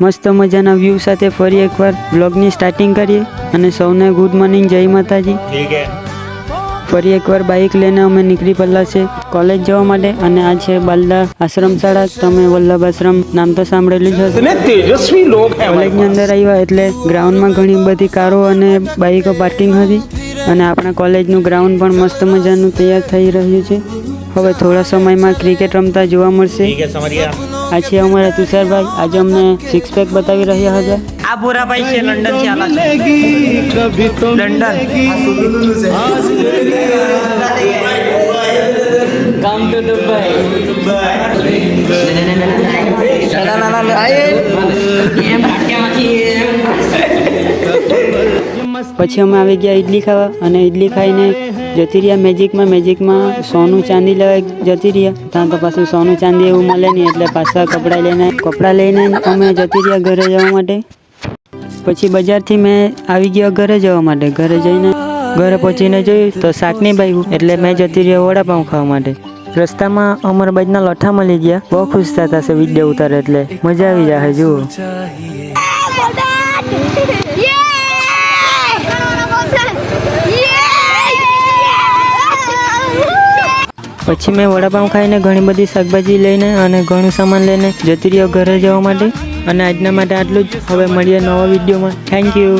મસ્ત મજાના વ્યૂ સાથે ફરી એકવાર વ્લોગની સ્ટાર્ટિંગ કરીએ અને સૌને ગુડ મોર્નિંગ, જય માતાજી। ફરી એકવાર બાઇક લઈને અમે નીકળી પડેલા છે કોલેજ જવા માટે અને આ છે બાલદા આશ્રમ શાળા। તમે વલ્લભ આશ્રમ નામ તો સાંભળેલું જ હશે। તેજસ્વી લોક હે કોલેજની અંદર આવ્યા એટલે ગ્રાઉન્ડમાં ઘણી બધી કારો અને બાઇકો પાર્કિંગ હતી અને આપણા કોલેજનું ગ્રાઉન્ડ પણ મસ્ત મજાનું તૈયાર થઈ રહ્યું છે। હવે થોડા સમયમાં ક્રિકેટ રમતા જોવા મળશે। આ છે અમારા તુષારભાઈ, આજે અમને સિક્સ પેક બતાવી રહ્યા હતા। આ ભૂરાભાઈ છે, લંડન થી આલા છે, લંડન કામ ટુ દુબઈ। પછી અમે આવી ગયા ઇડલી ખાવા અને ઇડલી ખાઈને જતી રહ્યા મેજિકમાં સોનું ચાંદી લેવા જતી રહ્યા। ત્યાં તો પાછું સોનું ચાંદી એવું મળે નહીં એટલે પાછા કપડાં લઈને અમે જતી રહ્યા ઘરે જવા માટે। પછી બજારથી મેં આવી ગયો ઘરે જવા માટે। ઘરે પહોંચીને જોયું તો શાક નહીં ભાવ્યું એટલે મેં જતી રહ્યા વડાપાઉં ખાવા માટે। રસ્તામાં અમર બાજના લોઠા મળી ગયા, બહુ ખુશ થતા છે વિડીયો ઉતારે એટલે મજા આવી જાય। જુઓ પછી મેં વડાપાઉં ખાઈને ઘણી બધી શાકભાજી લઈને અને ઘણું સામાન લઈને જતી રહ્યો ઘરે જવા માટે। અને આજના માટે આટલું જ। હવે મળીએ નવા વિડીયોમાં। Thank you.